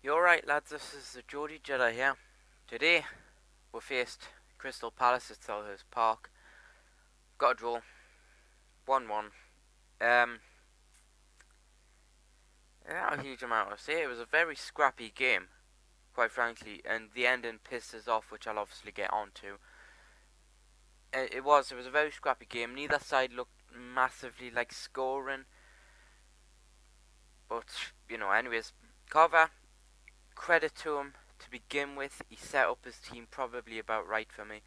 You alright, lads? This is the GeordieJedi here. Today, we faced Crystal Palace at Selhurst Park. Got a draw, 1-1. Not a huge amount to say. It was a very scrappy game, quite frankly, and the ending pissed us off, which I'll obviously get onto. It was a very scrappy game. Neither side looked massively like scoring, but anyways, Carver, credit to him to begin with. He set up his team probably about right for me.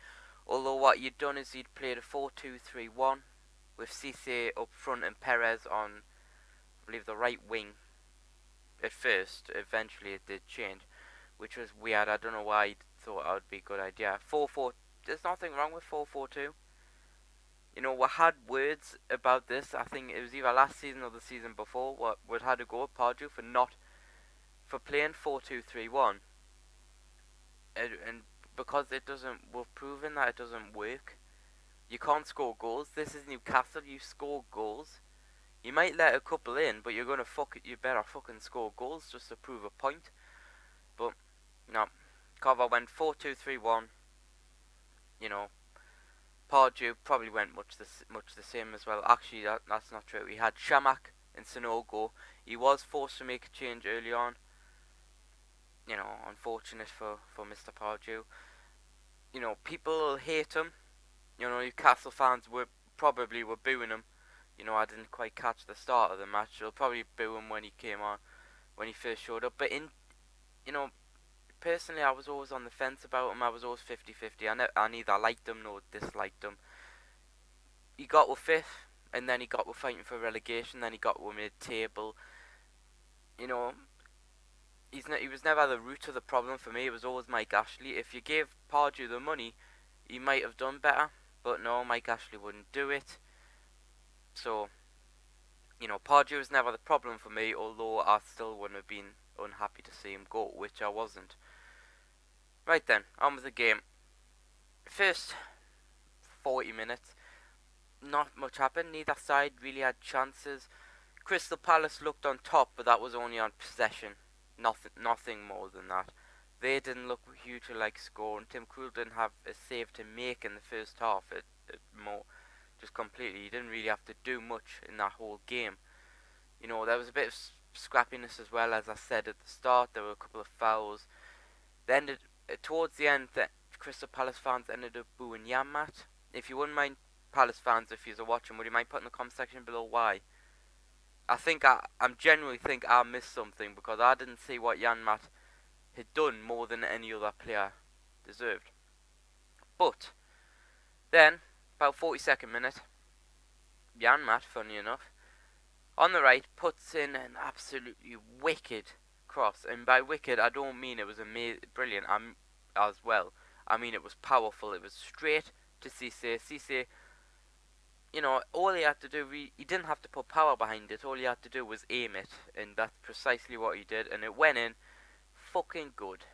Although what he'd done is he'd played a 4-2-3-1 with Cisse up front and Perez on, I believe, the right wing at first. Eventually it did change, which was weird. I don't know why he thought that would be a good idea. 4-4, there's nothing wrong with 4-4-2. We had words about this. I think it was either last season or the season before. What we'd had to go at Pardew for playing 4-2-3-1, and because we've proven that it doesn't work. You can't score goals. This is Newcastle. You score goals. You might let a couple in, but you're gonna you better fucking score goals just to prove a point. But no, Carver went 4-2-3-1. Pardew probably went much the same as well. Actually, that's not true. He had Shamak and Sanogo. He was forced to make a change early on. Unfortunate for Mr. Pardew. People hate him. Newcastle fans were booing him. I didn't quite catch the start of the match. They'll probably boo him when he came on, when he first showed up. But personally, I was always on the fence about him. I was always 50-50. I neither liked him nor disliked him. He got with fifth, and then he got with fighting for relegation. Then he got with mid-table. He was never the root of the problem for me. It was always Mike Ashley. If you gave Pardew the money, he might have done better. But no, Mike Ashley wouldn't do it. So, Pardew was never the problem for me, although I still wouldn't have been unhappy to see him go, which I wasn't. Right then, on with the game. First 40 minutes, not much happened. Neither side really had chances. Crystal Palace looked on top, but that was only on possession. Nothing more than that. They didn't look hugely like scoring. Tim Krul didn't have a save to make in the first half. Just completely. He didn't really have to do much in that whole game. There was a bit of scrappiness as well, as I said at the start. There were a couple of fouls. Then towards the end, the Crystal Palace fans ended up booing Janmaat. If you wouldn't mind, Palace fans, if you're watching, would you mind putting in the comment section below why? I'm genuinely think I missed something, because I didn't see what Janmaat had done more than any other player deserved. But then, about 42nd minute, Janmaat, funny enough, on the right, puts in an absolutely wicked cross. And by wicked, I don't mean it was brilliant as well. I mean it was powerful. It was straight to Cisse. Cisse, all he had to do, he didn't have to put power behind it. All he had to do was aim it. And that's precisely what he did. And it went in fucking good.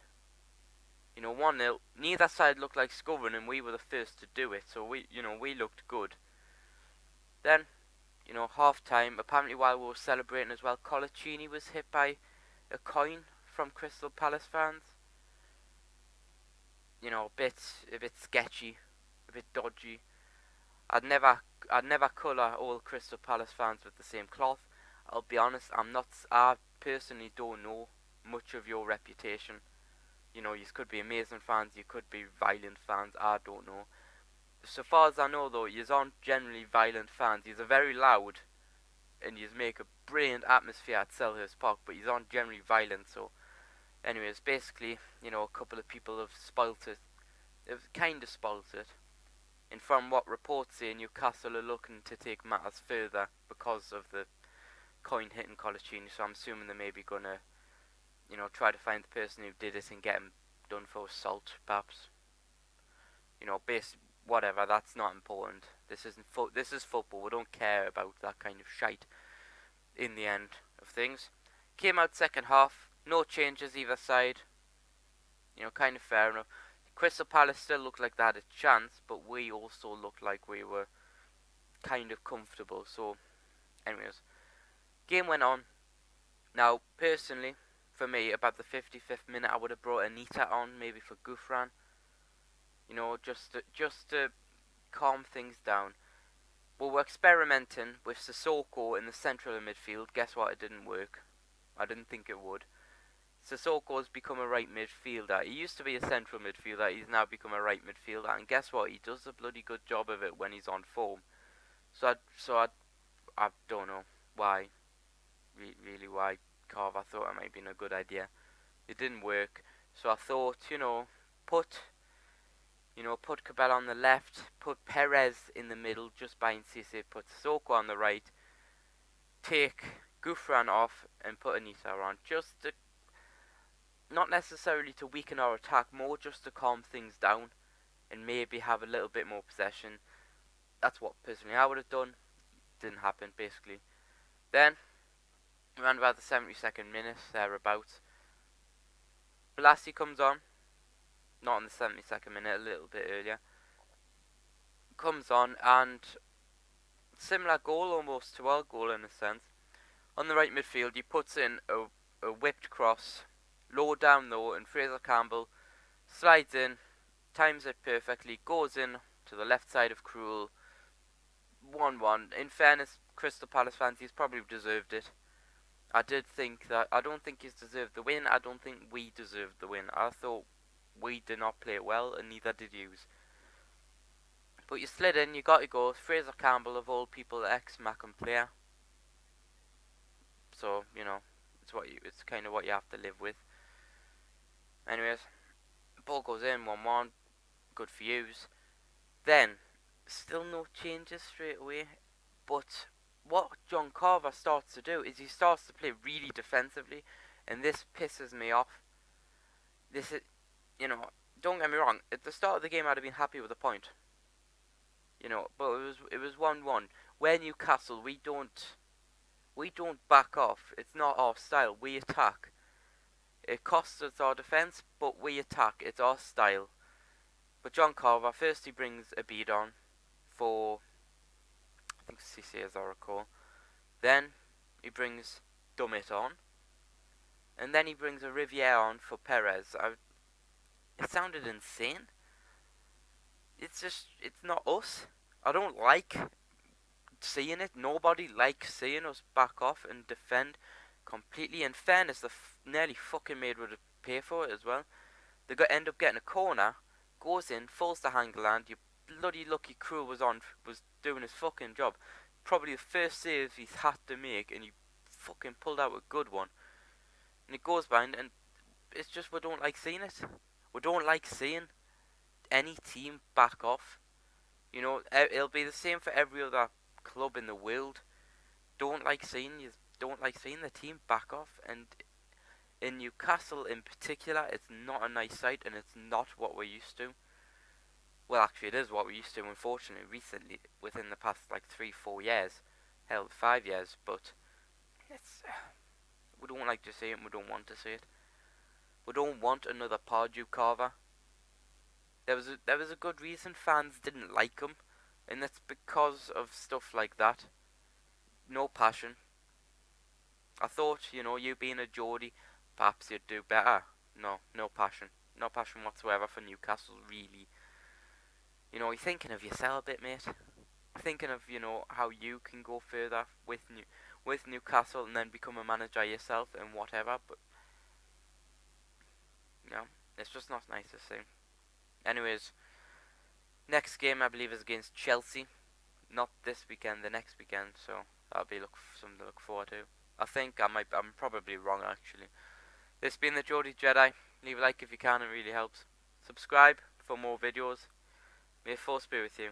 1-0. Neither side looked like scoring, and we were the first to do it. So we looked good. Then, half time. Apparently, while we were celebrating as well, Colaccini was hit by a coin from Crystal Palace fans. A bit sketchy, a bit dodgy. I'd never colour all Crystal Palace fans with the same cloth. I'll be honest, I personally don't know much of your reputation. You could be amazing fans, you could be violent fans, I don't know. So far as I know though, you aren't generally violent fans. You are very loud, and you make a brilliant atmosphere at Selhurst Park, but you aren't generally violent. So, anyways, basically, a couple of people have spoilt it. They've kind of spoilt it. And from what reports say, Newcastle are looking to take matters further because of the coin hitting Colaccini. So I'm assuming they may be gonna, try to find the person who did it and get him done for assault, perhaps. Whatever. That's not important. This is football. We don't care about that kind of shite. In the end of things, came out second half. No changes either side. Kind of fair enough. Crystal Palace still looked like they had a chance, but we also looked like we were kind of comfortable. So, anyways, game went on. Now, personally, for me, about the 55th minute, I would have brought Anita on, maybe for Gouffran. You know, just to calm things down. Well, we're experimenting with Sissoko in the central of midfield. Guess what? It didn't work. I didn't think it would. Sissoko's become a right midfielder. He used to be a central midfielder. He's now become a right midfielder. And guess what? He does a bloody good job of it when he's on form. So I don't know why. Really why Carver thought it might have been a good idea. It didn't work. So I thought, put Cabell on the left, put Perez in the middle, just by Cisse, put Sissoko on the right, take Gouffran off and put Anita on, just to, not necessarily to weaken our attack, more just to calm things down and maybe have a little bit more possession. That's what personally I would have done. Didn't happen, basically. Then, around about the 72nd minute, thereabouts, Blassie comes on. Not in the 72nd minute, a little bit earlier. Comes on, and similar goal almost to our goal in a sense. On the right midfield, he puts in a whipped cross, low down though, and Fraser Campbell slides in, times it perfectly, goes in to the left side of Krul. 1-1. In fairness, Crystal Palace fans, he's probably deserved it. I don't think he's deserved the win. I don't think we deserved the win. I thought we did not play well, and neither did you. But you slid in, you got to go. Fraser Campbell, of all people, ex-Mackham player. So, it's kind of what you have to live with. Anyways, ball goes in, 1-1. Good for yous. Then, still no changes straight away. But what John Carver starts to do is he starts to play really defensively, and this pisses me off. This is, don't get me wrong. At the start of the game, I'd have been happy with a point. But it was 1-1. We're Newcastle. We don't back off. It's not our style. We attack. It costs us our defence, but we attack. It's our style. But John Carver, first he brings a bead on for, I think Cisse, as I recall. Then he brings Dummett on. And then he brings a Riviere on for Perez. It sounded insane. It's not us. I don't like seeing it. Nobody likes seeing us back off and defend completely. In fairness, they nearly fucking made would pay for it as well. They end up getting a corner, goes in, falls to Hangeland. Your bloody lucky Krul was doing his fucking job. Probably the first save he's had to make, and he fucking pulled out a good one. And it goes behind, and it's just we don't like seeing it. We don't like seeing any team back off. It'll be the same for every other club in the world. Don't like seeing the team back off, and in Newcastle in particular, it's not a nice sight, and it's not what we're used to. Well, actually, it is what we're used to, unfortunately, recently, within the past, 3-4 years. Hell, 5 years, but we don't like to see it, and we don't want to see it. We don't want another Pardew Carver. There was a good reason fans didn't like him, and that's because of stuff like that. No passion. I thought, you being a Geordie, perhaps you'd do better. No passion. No passion whatsoever for Newcastle, really. You're thinking of yourself a bit, mate. Thinking of, how you can go further with Newcastle and then become a manager yourself and whatever, but it's just not nice to see. Anyways, next game I believe is against Chelsea. Not this weekend, the next weekend, so that'll be something to look forward to. I think I'm probably wrong actually. This has been the GeordieJedi. Leave a like if you can, it really helps. Subscribe for more videos. May the force be with you.